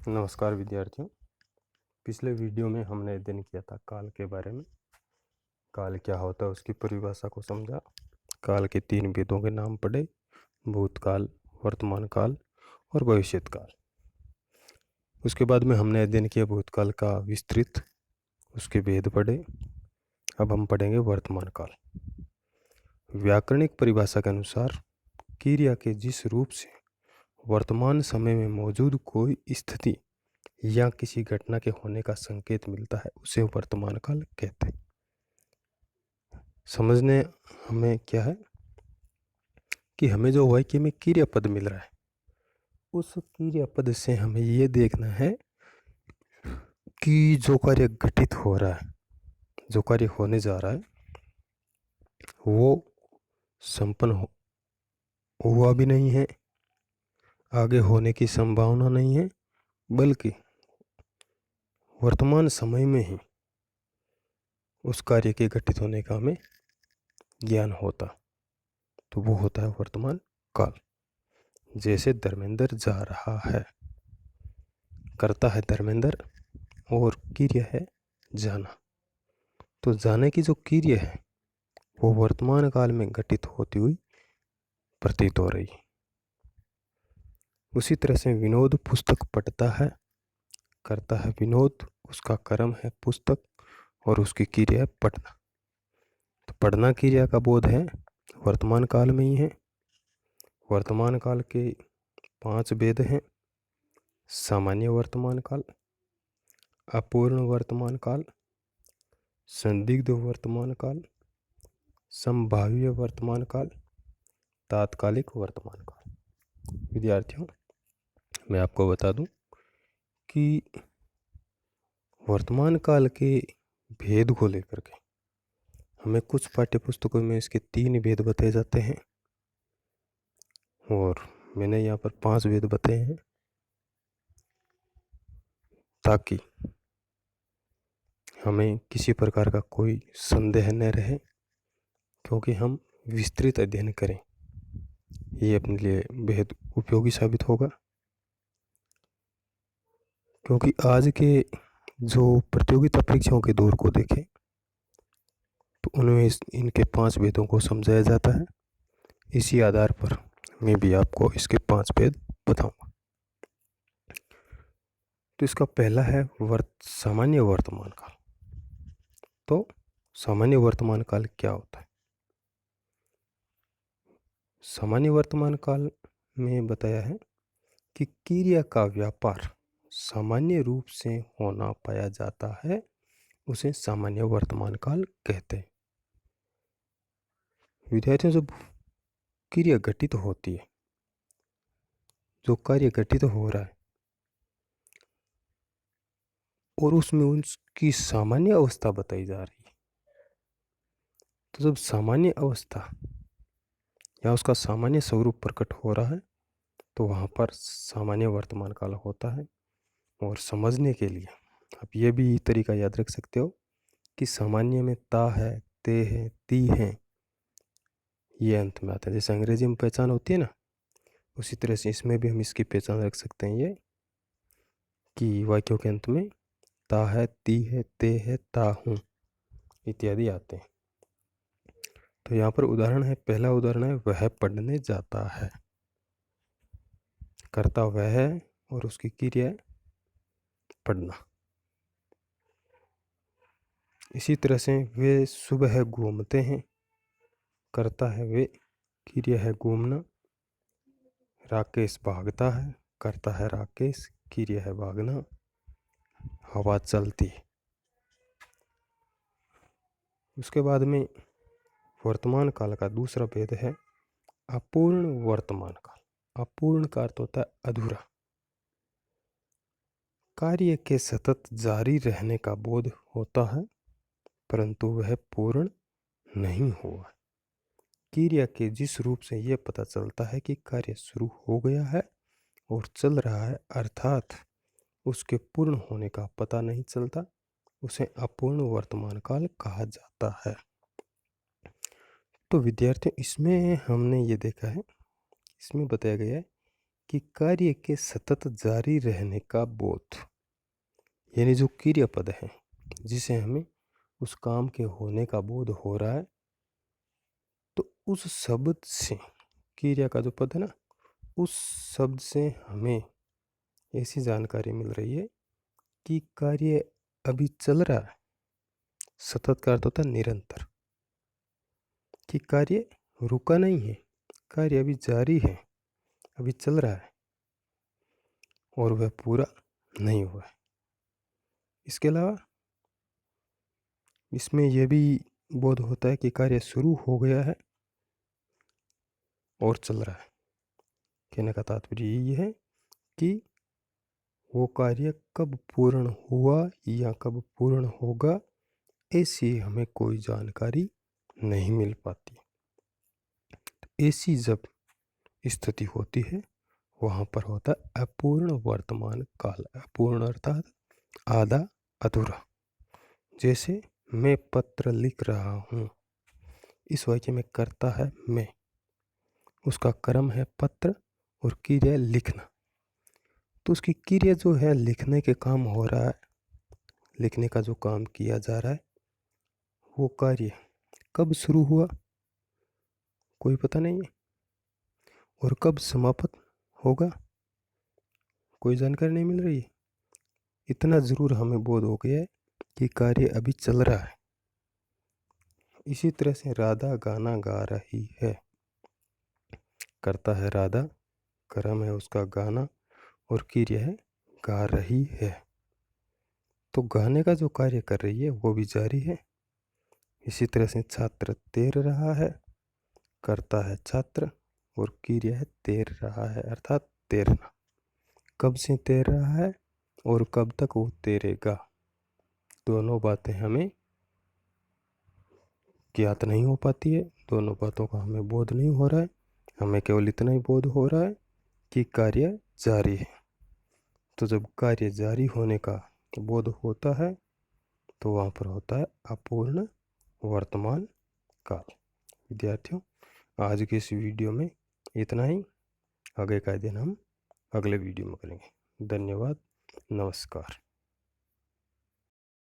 नमस्कार विद्यार्थियों। पिछले वीडियो में हमने अध्ययन किया था काल के बारे में। काल क्या होता है उसकी परिभाषा को समझा। काल के 3 भेदों के नाम पढ़े: भूतकाल, वर्तमान काल और भविष्यत काल। उसके बाद में हमने अध्ययन किया भूतकाल का विस्तृत, उसके भेद पढ़े। अब हम पढ़ेंगे वर्तमान काल। व्याकरणिक परिभाषा के अनुसार क्रिया के जिस रूप से वर्तमान समय में मौजूद कोई स्थिति या किसी घटना के होने का संकेत मिलता है उसे वर्तमान काल कहते हैं। समझने हमें क्या है कि हमें जो वाक्य में क्रिया पद मिल रहा है उस क्रिया पद से हमें ये देखना है कि जो कार्य घटित हो रहा है, जो कार्य होने जा रहा है वो संपन्न हुआ भी नहीं है, आगे होने की संभावना नहीं है, बल्कि वर्तमान समय में ही उस कार्य के घटित होने का हमें ज्ञान होता, तो वो होता है वर्तमान काल। जैसे धर्मेंद्र जा रहा है, करता है धर्मेंद्र और क्रिया है जाना, तो जाने की जो क्रिया है वो वर्तमान काल में घटित होती हुई प्रतीत हो रही है। उसी तरह से विनोद पुस्तक पढ़ता है, करता है विनोद, उसका कर्म है पुस्तक और उसकी क्रिया है पढ़ना। तो पढ़ना क्रिया का बोध है वर्तमान काल में ही है। वर्तमान काल के 5 भेद हैं: सामान्य वर्तमान काल, अपूर्ण वर्तमान काल, संदिग्ध वर्तमान काल, संभाव्य वर्तमान काल, तात्कालिक वर्तमान काल। विद्यार्थियों, मैं आपको बता दूं कि वर्तमान काल के भेद को लेकर के हमें कुछ पाठ्य पुस्तकों में इसके 3 भेद बताए जाते हैं और मैंने यहाँ पर 5 भेद बताए हैं ताकि हमें किसी प्रकार का कोई संदेह न रहे, क्योंकि हम विस्तृत अध्ययन करें ये अपने लिए बेहद उपयोगी साबित होगा। क्योंकि आज के जो प्रतियोगिता परीक्षाओं के दौर को देखें तो उनमें इनके 5 भेदों को समझाया जाता है। इसी आधार पर मैं भी आपको इसके 5 भेद बताऊंगा। तो इसका पहला है सामान्य वर्तमान काल। तो सामान्य वर्तमान काल क्या होता है? सामान्य वर्तमान काल में बताया है कि क्रिया का व्यापार सामान्य रूप से होना पाया जाता है, उसे सामान्य वर्तमान काल कहते हैं। विद्यार्थियों, जब क्रिया घटित होती है, जो कार्य घटित हो रहा है और उसमें उसकी सामान्य अवस्था बताई जा रही है, तो जब सामान्य अवस्था या उसका सामान्य स्वरूप प्रकट हो रहा है तो वहाँ पर सामान्य वर्तमान काल होता है। और समझने के लिए आप ये भी तरीका याद रख सकते हो कि सामान्य में ता है, ते है, ती है, ये अंत में आता है। जैसे अंग्रेजी में पहचान होती है ना, उसी तरह से इसमें भी हम इसकी पहचान रख सकते हैं, ये कि वाक्यों के अंत में ता है, ती है, ते है, ता हूँ इत्यादि आते हैं। तो यहाँ पर उदाहरण है, पहला उदाहरण है वह पढ़ने जाता है। करता वह है और उसकी क्रिया है पढ़ना। इसी तरह से वे सुबह घूमते हैं, करता है वे, क्रिया है घूमना। राकेश भागता है, करता है राकेश, क्रिया है भागना। हवा चलती है। उसके बाद में वर्तमान काल का दूसरा भेद है अपूर्ण वर्तमान काल। अपूर्ण का अर्थ होता है अधूरा। कार्य के सतत जारी रहने का बोध होता है परंतु वह पूर्ण नहीं हुआ। क्रिया के जिस रूप से यह पता चलता है कि कार्य शुरू हो गया है और चल रहा है, अर्थात उसके पूर्ण होने का पता नहीं चलता, उसे अपूर्ण वर्तमान काल कहा जाता है। तो विद्यार्थियों, इसमें हमने ये देखा है, इसमें बताया गया है कि कार्य के सतत जारी रहने का बोध, यानी जो क्रियापद है जिसे हमें उस काम के होने का बोध हो रहा है, तो उस शब्द से, क्रिया का जो पद है ना, उस शब्द से हमें ऐसी जानकारी मिल रही है कि कार्य अभी चल रहा है। सतत का अर्थ होता है निरंतर, कि कार्य रुका नहीं है, कार्य अभी जारी है, अभी चल रहा है और वह पूरा नहीं हुआ है। इसके अलावा इसमें यह भी बोध होता है कि कार्य शुरू हो गया है और चल रहा है। कहने का तात्पर्य यही है कि वो कार्य कब पूर्ण हुआ या कब पूर्ण होगा, ऐसी हमें कोई जानकारी नहीं मिल पाती। ऐसी जब स्थिति होती है वहाँ पर होता है अपूर्ण वर्तमान काल। अपूर्ण अर्थात आधा अधूरा। जैसे मैं पत्र लिख रहा हूँ, इस वाक्य में कर्ता है मैं, उसका कर्म है पत्र और क्रिया लिखना। तो उसकी क्रिया जो है लिखने के काम हो रहा है, लिखने का जो काम किया जा रहा है, वो कार्य कब शुरू हुआ कोई पता नहीं है, और कब समाप्त होगा कोई जानकारी नहीं मिल रही है। इतना ज़रूर हमें बोध हो गया है कि कार्य अभी चल रहा है। इसी तरह से राधा गाना गा रही है। करता है राधा, कर्म है उसका गाना और क्रिया है गा रही है। तो गाने का जो कार्य कर रही है वो भी जारी है। इसी तरह से छात्र तैर रहा है, करता है छात्र और क्रिया है तैर रहा है, अर्थात तैरना। कब से तैर रहा है और कब तक वो तैरेगा, दोनों बातें हमें ज्ञात नहीं हो पाती है। दोनों बातों का हमें बोध नहीं हो रहा है। हमें केवल इतना ही बोध हो रहा है कि कार्य जारी है। तो जब कार्य जारी होने का बोध होता है तो वहाँ पर होता है अपूर्ण वर्तमान काल। विद्यार्थियों, आज के इस वीडियो में इतना ही। आगे का दिन हम अगले वीडियो में करेंगे। धन्यवाद, नमस्कार।